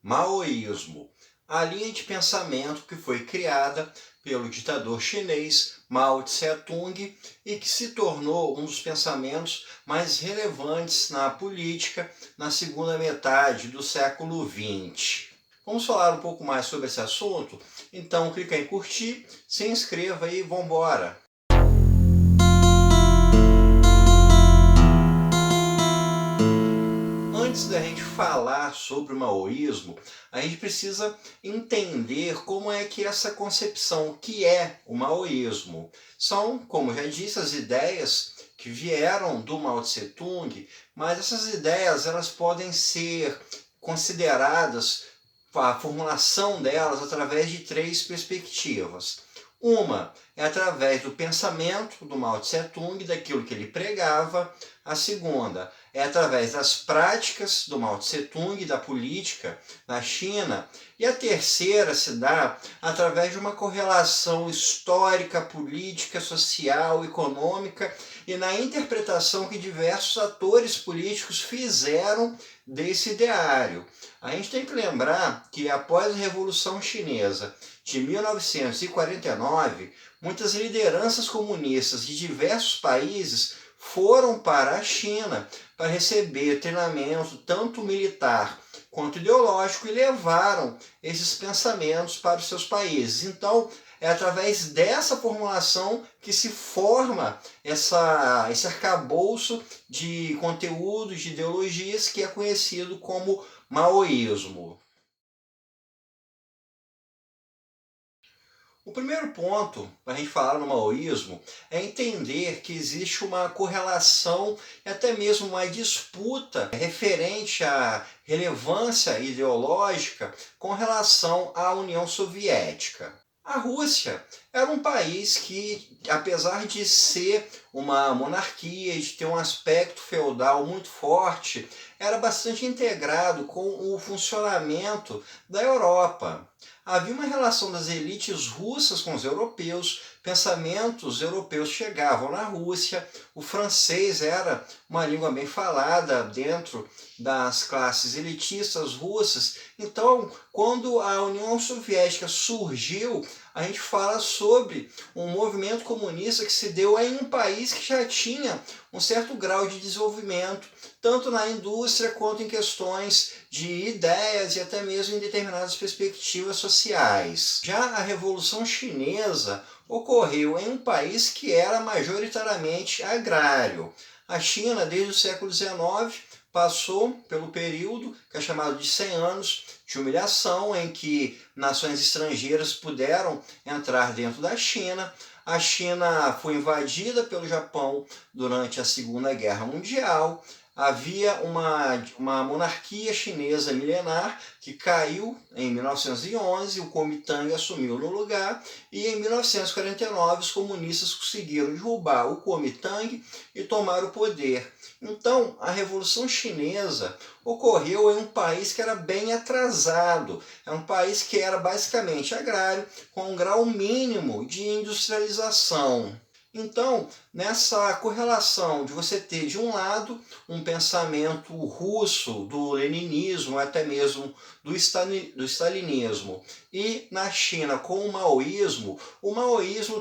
Maoísmo, a linha de pensamento que foi criada pelo ditador chinês Mao Tse-tung e que se tornou um dos pensamentos mais relevantes na política na segunda metade do século XX. Vamos falar um pouco mais sobre esse assunto? Então clica em curtir, se inscreva e vamos embora! Antes da gente falar sobre o maoísmo, a gente precisa entender como é que essa concepção que é o maoísmo. São, como já disse, as ideias que vieram do Mao Tse-tung, mas essas ideias elas podem ser consideradas, a formulação delas, através de três perspectivas. Uma é através do pensamento do Mao Tse-tung, daquilo que ele pregava. A segunda é através das práticas do Mao Tse-tung, da política na China. E a terceira se dá através de uma correlação histórica, política, social, econômica e na interpretação que diversos atores políticos fizeram desse ideário. A gente tem que lembrar que após a Revolução Chinesa de 1949, muitas lideranças comunistas de diversos países foram para a China para receber treinamento tanto militar quanto ideológico e levaram esses pensamentos para os seus países. Então, é através dessa formulação que se forma esse arcabouço de conteúdos, de ideologias que é conhecido como maoísmo. O primeiro ponto para a gente falar no maoísmo é entender que existe uma correlação e até mesmo uma disputa referente à relevância ideológica com relação à União Soviética. A Rússia era um país que, apesar de ser uma monarquia, de ter um aspecto feudal muito forte, era bastante integrado com o funcionamento da Europa. Havia uma relação das elites russas com os europeus, pensamentos europeus chegavam na Rússia, o francês era uma língua bem falada dentro das classes elitistas russas. Então, quando a União Soviética surgiu, a gente fala sobre um movimento comunista que se deu em um país que já tinha um certo grau de desenvolvimento, tanto na indústria quanto em questões de ideias e até mesmo em determinadas perspectivas sociais. Já a Revolução Chinesa ocorreu em um país que era majoritariamente agrário. A China, desde o século XIX, passou pelo período que é chamado de 100 anos de humilhação, em que nações estrangeiras puderam entrar dentro da China. A China foi invadida pelo Japão durante a Segunda Guerra Mundial. Havia uma monarquia chinesa milenar que caiu em 1911, o Kuomintang assumiu no lugar e em 1949 os comunistas conseguiram derrubar o Kuomintang e tomar o poder. Então, a Revolução Chinesa ocorreu em um país que era bem atrasado, é um país que era basicamente agrário, com um grau mínimo de industrialização. Então, nessa correlação de você ter, de um lado, um pensamento russo, do leninismo, até mesmo do stalinismo, e na China com o maoísmo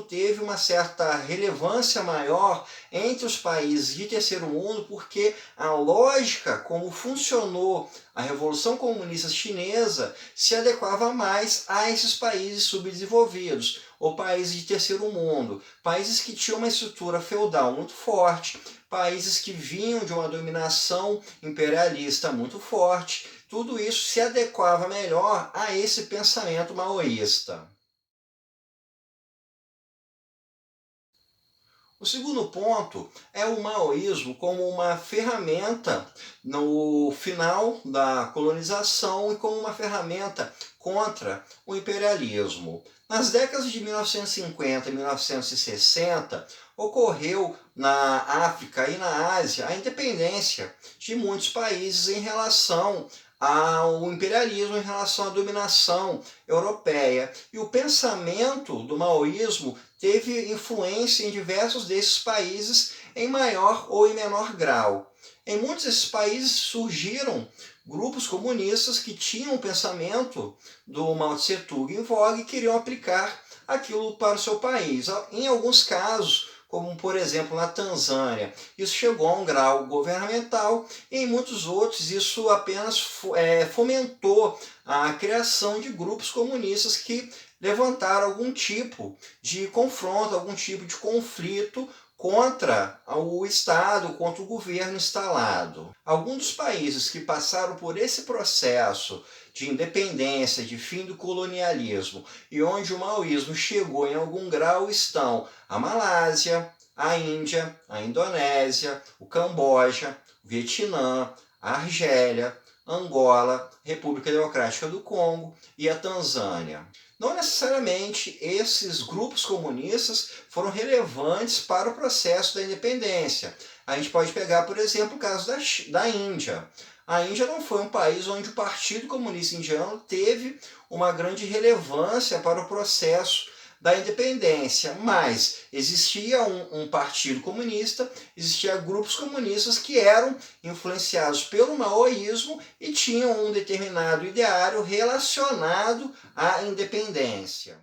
teve uma certa relevância maior entre os países de terceiro mundo, porque a lógica como funcionou a Revolução Comunista Chinesa se adequava mais a esses países subdesenvolvidos, ou países de terceiro mundo, países que tinham uma estrutura feudal muito forte, países que vinham de uma dominação imperialista muito forte. Tudo isso se adequava melhor a esse pensamento maoísta. O segundo ponto é o maoísmo como uma ferramenta no final da colonização e como uma ferramenta contra o imperialismo. Nas décadas de 1950 e 1960, ocorreu na África e na Ásia a independência de muitos países em relação ao imperialismo, em relação à dominação europeia. E o pensamento do maoísmo teve influência em diversos desses países, em maior ou em menor grau. Em muitos desses países surgiram grupos comunistas que tinham o pensamento do Mao Tse-tung em voga e queriam aplicar aquilo para o seu país. Em alguns casos, como por exemplo na Tanzânia, isso chegou a um grau governamental, e em muitos outros isso apenas fomentou a criação de grupos comunistas que levantaram algum tipo de confronto, algum tipo de conflito contra o Estado, contra o governo instalado. Alguns dos países que passaram por esse processo de independência, de fim do colonialismo, e onde o maoísmo chegou em algum grau, estão a Malásia, a Índia, a Indonésia, o Camboja, o Vietnã, a Argélia, Angola, República Democrática do Congo e a Tanzânia. Não necessariamente esses grupos comunistas foram relevantes para o processo da independência. A gente pode pegar, por exemplo, o caso da Índia. A Índia não foi um país onde o Partido Comunista Indiano teve uma grande relevância para o processo da independência, mas existia um partido comunista, existia grupos comunistas que eram influenciados pelo maoísmo e tinham um determinado ideário relacionado à independência.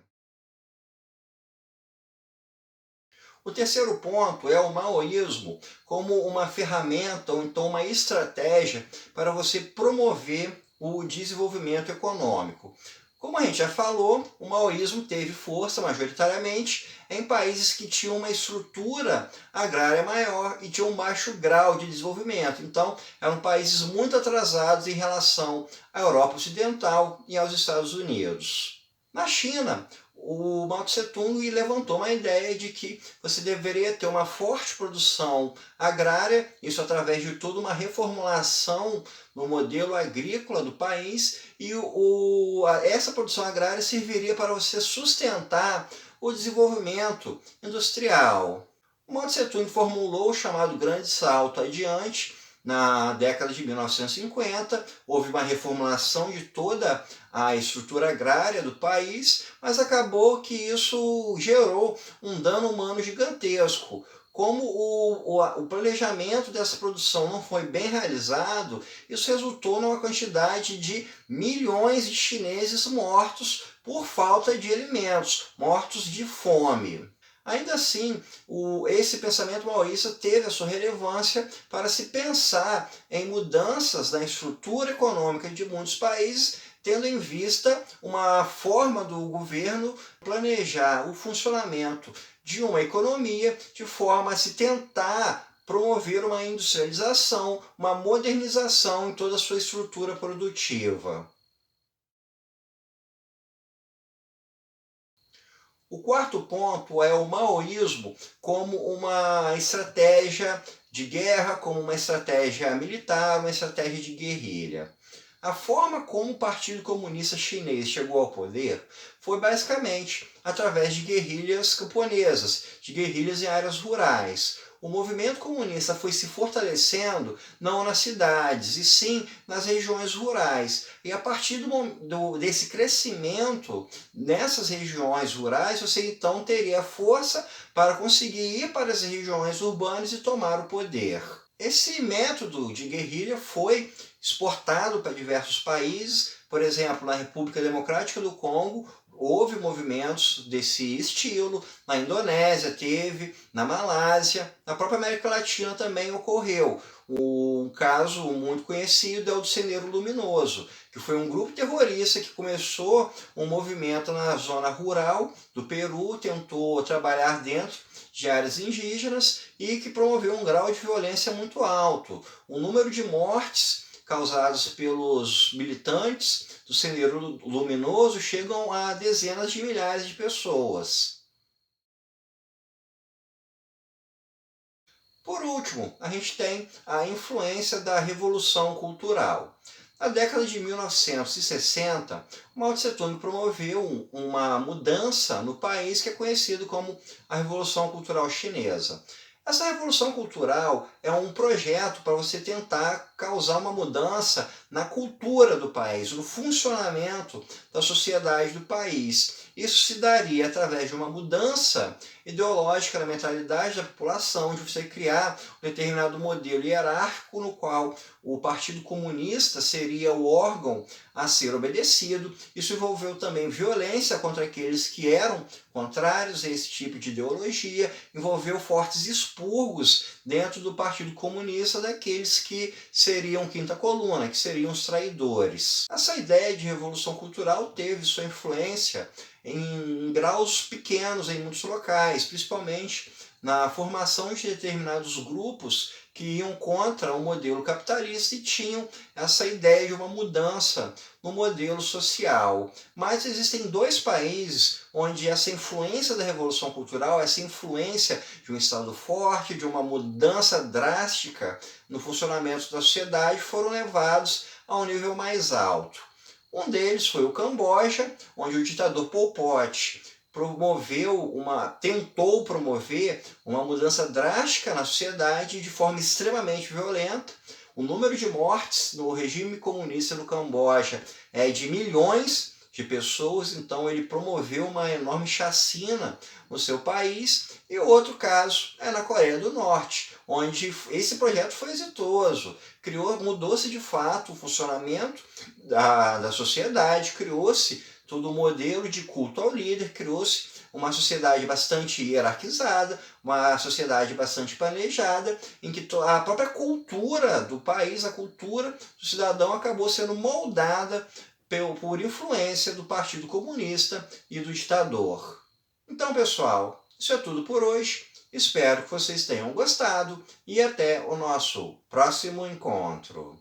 O terceiro ponto é o maoísmo como uma ferramenta ou então uma estratégia para você promover o desenvolvimento econômico. Como a gente já falou, o maoísmo teve força majoritariamente em países que tinham uma estrutura agrária maior e tinham um baixo grau de desenvolvimento. Então, eram países muito atrasados em relação à Europa Ocidental e aos Estados Unidos. Na China, o Mao Tse-tung levantou uma ideia de que você deveria ter uma forte produção agrária, isso através de toda uma reformulação no modelo agrícola do país, e essa produção agrária serviria para você sustentar o desenvolvimento industrial. O Mao Tse-tung formulou o chamado Grande Salto Adiante. Na década de 1950, houve uma reformulação de toda a estrutura agrária do país, mas acabou que isso gerou um dano humano gigantesco. Como o planejamento dessa produção não foi bem realizado, isso resultou numa quantidade de milhões de chineses mortos por falta de alimentos, mortos de fome. Ainda assim, esse pensamento maoísta teve a sua relevância para se pensar em mudanças na estrutura econômica de muitos países, tendo em vista uma forma do governo planejar o funcionamento de uma economia de forma a se tentar promover uma industrialização, uma modernização em toda a sua estrutura produtiva. O quarto ponto é o maoísmo como uma estratégia de guerra, como uma estratégia militar, uma estratégia de guerrilha. A forma como o Partido Comunista Chinês chegou ao poder foi basicamente através de guerrilhas camponesas, de guerrilhas em áreas rurais. O movimento comunista foi se fortalecendo não nas cidades, e sim nas regiões rurais. E a partir desse crescimento nessas regiões rurais, você então teria força para conseguir ir para as regiões urbanas e tomar o poder. Esse método de guerrilha foi exportado para diversos países. Por exemplo, na República Democrática do Congo, houve movimentos desse estilo, na Indonésia teve, na Malásia, na própria América Latina também ocorreu. Um caso muito conhecido é o do Sendero Luminoso, que foi um grupo terrorista que começou um movimento na zona rural do Peru, tentou trabalhar dentro de áreas indígenas e que promoveu um grau de violência muito alto. O número de mortes causadas pelos militantes do Sendero Luminoso chegam a dezenas de milhares de pessoas. Por último, a gente tem a influência da Revolução Cultural. Na década de 1960, Mao Tse-tung promoveu uma mudança no país que é conhecido como a Revolução Cultural Chinesa. Essa revolução cultural é um projeto para você tentar causar uma mudança na cultura do país, no funcionamento da sociedade do país. Isso se daria através de uma mudança ideológica na mentalidade da população, de você criar um determinado modelo hierárquico no qual o Partido Comunista seria o órgão a ser obedecido. Isso envolveu também violência contra aqueles que eram contrários a esse tipo de ideologia, envolveu fortes expurgos dentro do Partido Comunista daqueles que seriam quinta coluna, que seriam os traidores. Essa ideia de revolução cultural teve sua influência em graus pequenos em muitos locais, principalmente na formação de determinados grupos que iam contra o modelo capitalista e tinham essa ideia de uma mudança no modelo social. Mas existem dois países onde essa influência da Revolução Cultural, essa influência de um Estado forte, de uma mudança drástica no funcionamento da sociedade, foram levados a um nível mais alto. Um deles foi o Camboja, onde o ditador Pol Pot tentou promover uma mudança drástica na sociedade de forma extremamente violenta. O número de mortes no regime comunista no Camboja é de milhões de pessoas, então ele promoveu uma enorme chacina no seu país. E outro caso é na Coreia do Norte, onde esse projeto foi exitoso, mudou-se de fato o funcionamento da sociedade, criou-se todo um modelo de culto ao líder, criou-se uma sociedade bastante hierarquizada, uma sociedade bastante planejada, em que a própria cultura do país, a cultura do cidadão acabou sendo moldada por influência do Partido Comunista e do ditador. Então, pessoal, isso é tudo por hoje. Espero que vocês tenham gostado e até o nosso próximo encontro.